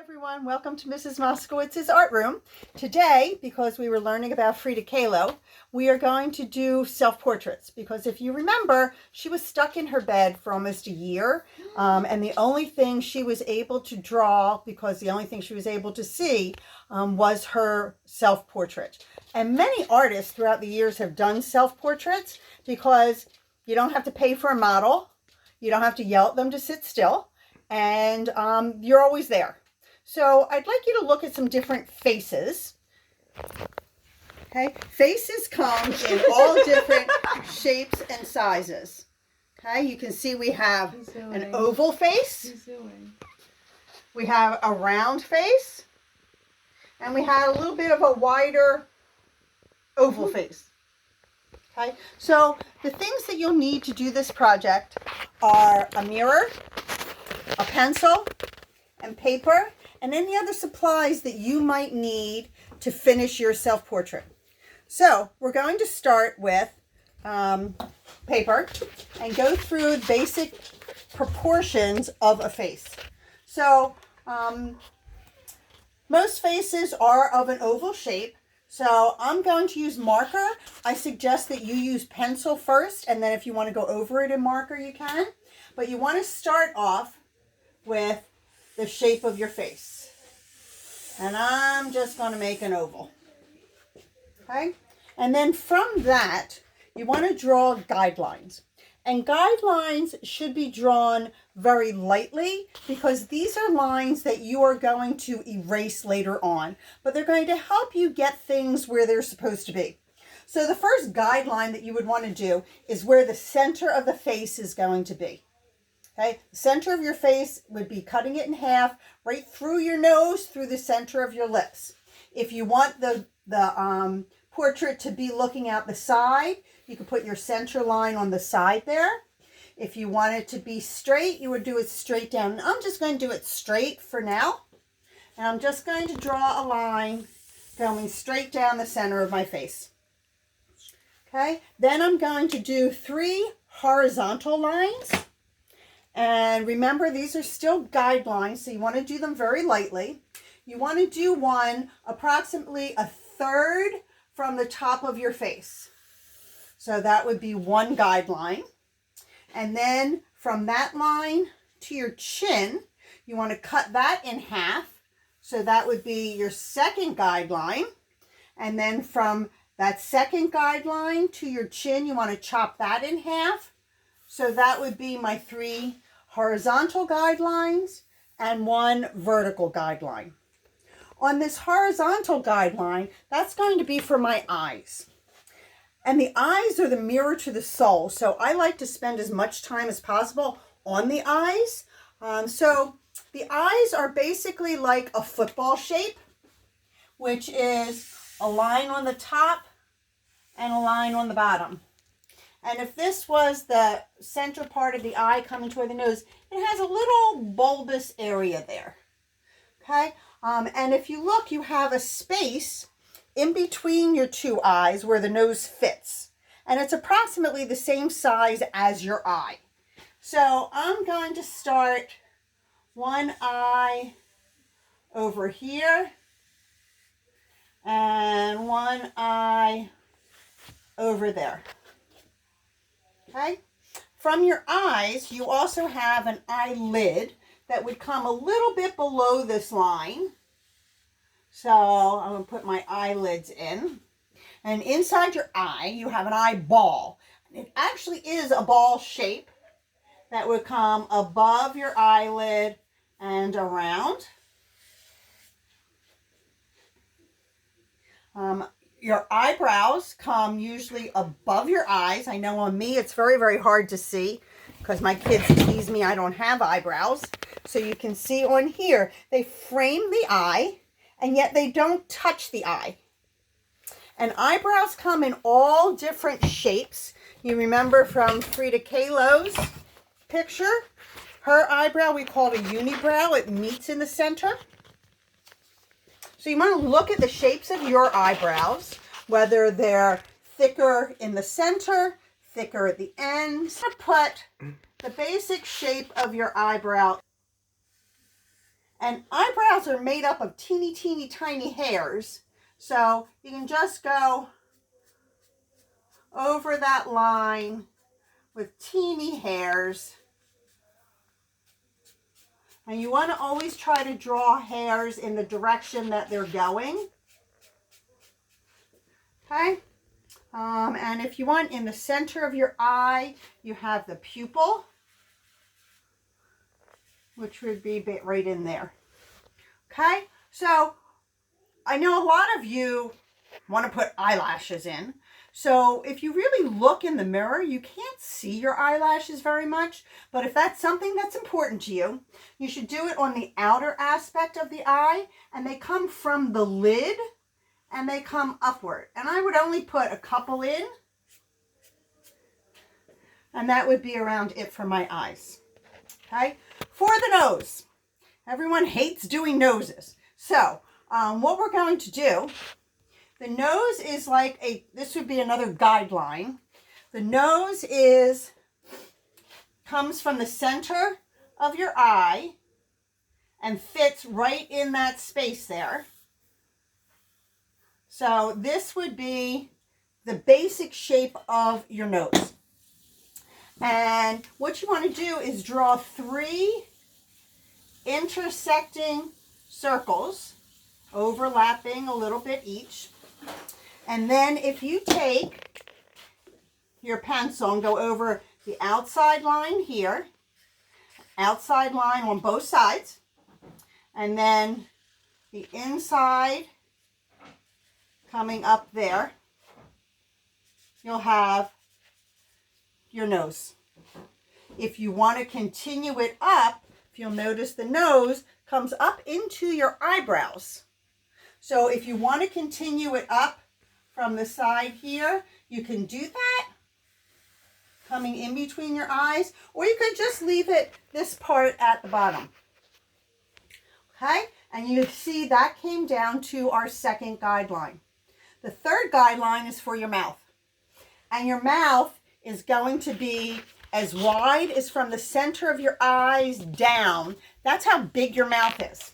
Everyone, welcome to Mrs. Moskowitz's art room. Today, because we were learning about Frida Kahlo, we are going to do self-portraits because if you remember, she was stuck in her bed for almost a year and the only thing she was able to draw, because the only thing she was able to see was her self-portrait. And many artists throughout the years have done self-portraits because you don't have to pay for a model, you don't have to yell at them to sit still, and you're always there. So I'd like you to look at some different faces. Okay, faces come in all different shapes and sizes. Okay, you can see we have an oval face, we have a round face, and we have a little bit of a wider oval face. Okay, so the things that you'll need to do this project are a mirror, a pencil, and paper, and any other supplies that you might need to finish your self-portrait. So we're going to start with paper and go through basic proportions of a face. So most faces are of an oval shape, so I'm going to use marker. I suggest that you use pencil first, and then if you want to go over it in marker, you can. But you want to start off with the shape of your face. And I'm just going to make an oval. Okay? And then from that, you want to draw guidelines. And guidelines should be drawn very lightly because these are lines that you are going to erase later on. But they're going to help you get things where they're supposed to be. So the first guideline that you would want to do is where the center of the face is going to be. Okay, the center of your face would be cutting it in half, right through your nose, through the center of your lips. If you want the portrait to be looking out the side, you can put your center line on the side there. If you want it to be straight, you would do it straight down. I'm just going to do it straight for now. And I'm just going to draw a line going straight down the center of my face. Okay, then I'm going to do 3 horizontal lines. And remember, these are still guidelines, so you want to do them very lightly. You want to do one approximately 1/3 from the top of your face. So that would be one guideline. And then from that line to your chin, you want to cut that in half. So that would be your second guideline. And then from that second guideline to your chin, you want to chop that in half. So that would be my 3 horizontal guidelines and 1 vertical guideline. On this horizontal guideline, that's going to be for my eyes. And the eyes are the mirror to the soul. So I like to spend as much time as possible on the eyes. So the eyes are basically like a football shape, which is a line on the top and a line on the bottom. And if this was the center part of the eye coming toward the nose, it has a little bulbous area there. Okay? And if you look, you have a space in between your 2 eyes where the nose fits. And it's approximately the same size as your eye. So I'm going to start one eye over here and one eye over there. Okay, from your eyes, you also have an eyelid that would come a little bit below this line. So I'm going to put my eyelids in. And inside your eye, you have an eyeball. It actually is a ball shape that would come above your eyelid and around. Your eyebrows come usually above your eyes. I know on me it's very, very hard to see because my kids tease me I don't have eyebrows. So you can see on here, they frame the eye and yet they don't touch the eye. And eyebrows come in all different shapes. You remember from Frida Kahlo's picture, her eyebrow we called a unibrow. It meets in the center. So you want to look at the shapes of your eyebrows, whether they're thicker in the center, thicker at the ends. Put the basic shape of your eyebrow And eyebrows are made up of teeny, teeny, tiny hairs. So you can just go over that line with teeny hairs. And you want to always try to draw hairs in the direction that they're going. Okay? And if you want, in the center of your eye, you have the pupil, which would be right in there. Okay? So I know a lot of you want to put eyelashes in. So if you really look in the mirror, you can't see your eyelashes very much. But if that's something that's important to you, you should do it on the outer aspect of the eye. And they come from the lid and they come upward. And I would only put a couple in. And that would be around it for my eyes. Okay? For the nose. Everyone hates doing noses. So what we're going to do, the nose is like this would be another guideline. The nose comes from the center of your eye and fits right in that space there. So this would be the basic shape of your nose. And what you want to do is draw 3 intersecting circles, overlapping a little bit each. And then if you take your pencil and go over the outside line here, outside line on both sides, and then the inside coming up there, you'll have your nose. If you want to continue it up, if you'll notice, the nose comes up into your eyebrows. So if you want to continue it up from the side here, you can do that, coming in between your eyes, or you could just leave it this part at the bottom. Okay, and you see that came down to our second guideline. The third guideline is for your mouth. And your mouth is going to be as wide as from the center of your eyes down. That's how big your mouth is.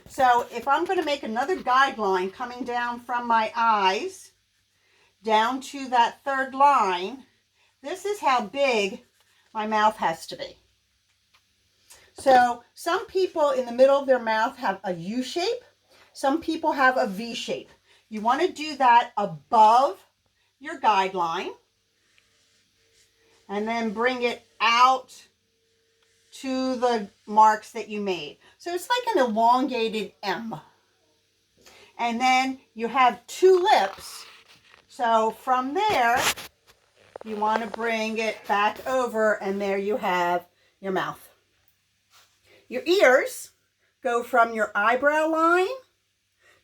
So if I'm going to make another guideline coming down from my eyes down to that third line, this is how big my mouth has to be. So some people in the middle of their mouth have a U shape. Some people have a V shape. You want to do that above your guideline and then bring it out to the marks that you made. So it's like an elongated M. And then you have 2 lips. So from there, you want to bring it back over, and there you have your mouth. Your ears go from your eyebrow line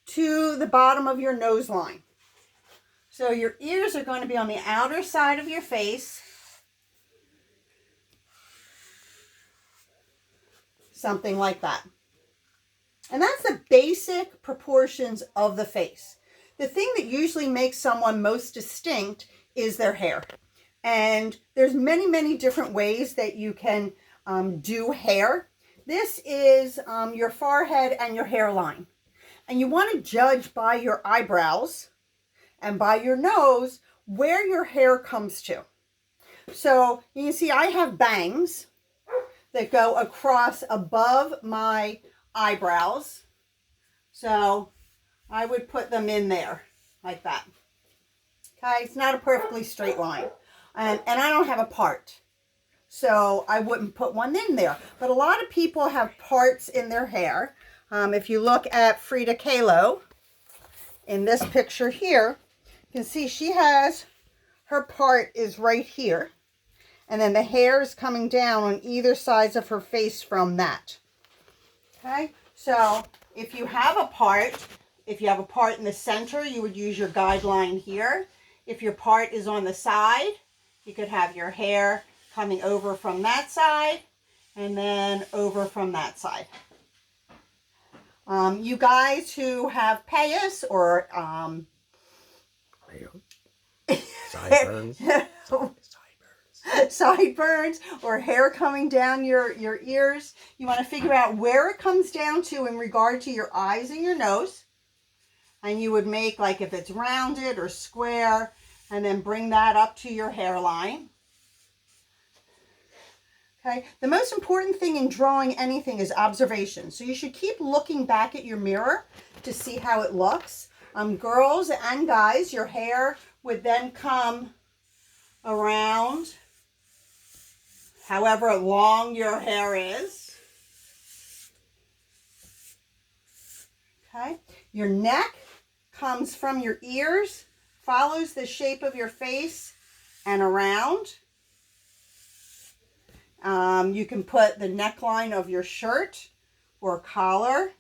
to the bottom of your nose line. So your ears are going to be on the outer side of your face. Something like that. And that's the basic proportions of the face. The thing that usually makes someone most distinct is their hair. And there's many, many different ways that you can do hair. This is your forehead and your hairline. And you want to judge by your eyebrows and by your nose where your hair comes to. So you can see I have bangs that go across above my eyebrows. So I would put them in there like that. Okay, it's not a perfectly straight line. And I don't have a part, so I wouldn't put one in there. But a lot of people have parts in their hair. If you look at Frida Kahlo in this picture here, you can see she has, her part is right here. And then the hair is coming down on either sides of her face from that. Okay, so if you have a part in the center, you would use your guideline here. If your part is on the side, you could have your hair coming over from that side and then over from that side. You guys who have payas or sideburns. sideburns or hair coming down your ears. You want to figure out where it comes down to in regard to your eyes and your nose. And you would make, like, if it's rounded or square, and then bring that up to your hairline. Okay, the most important thing in drawing anything is observation. So you should keep looking back at your mirror to see how it looks. Girls and guys, your hair would then come around however long your hair is. Okay, your neck comes from your ears, follows the shape of your face and around. You can put the neckline of your shirt or collar.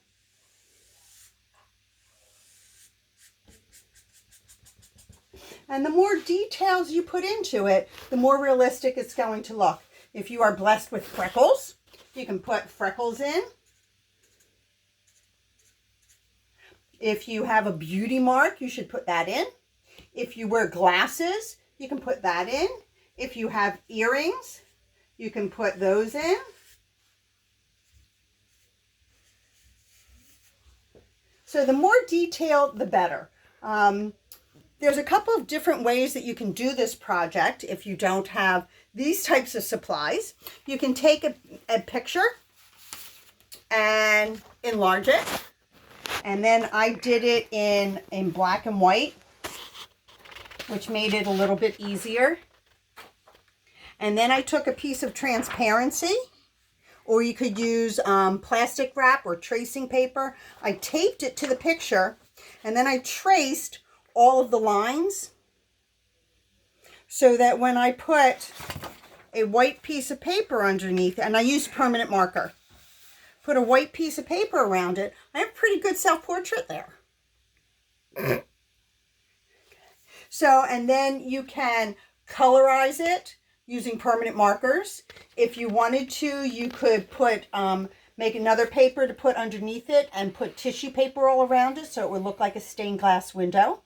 And the more details you put into it, the more realistic it's going to look. If you are blessed with freckles, you can put freckles in. If you have a beauty mark, you should put that in. If you wear glasses, you can put that in. If you have earrings, you can put those in. So the more detailed, the better. There's a couple of different ways that you can do this project if you don't have these types of supplies. You can take a picture and enlarge it. And then I did it in black and white, which made it a little bit easier. And then I took a piece of transparency, or you could use plastic wrap or tracing paper. I taped it to the picture, and then I traced all of the lines so that when I put a white piece of paper underneath, and I used permanent marker, put a white piece of paper around it, I have a pretty good self-portrait there. So, and then you can colorize it using permanent markers. If you wanted to, you could put, make another paper to put underneath it and put tissue paper all around it so it would look like a stained glass window.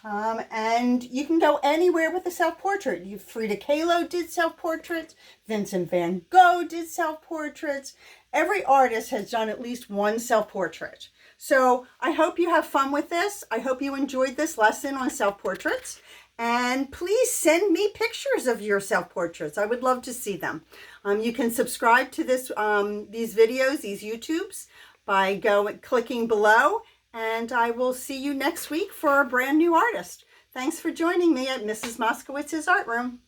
And you can go anywhere with a self-portrait. Frida Kahlo did self-portraits. Vincent van Gogh did self-portraits. Every artist has done at least one self-portrait. So I hope you have fun with this. I hope you enjoyed this lesson on self-portraits. And please send me pictures of your self-portraits. I would love to see them. You can subscribe to these videos, these YouTubes, by clicking below. And I will see you next week for a brand new artist. Thanks for joining me at Mrs. Moskowitz's Art Room.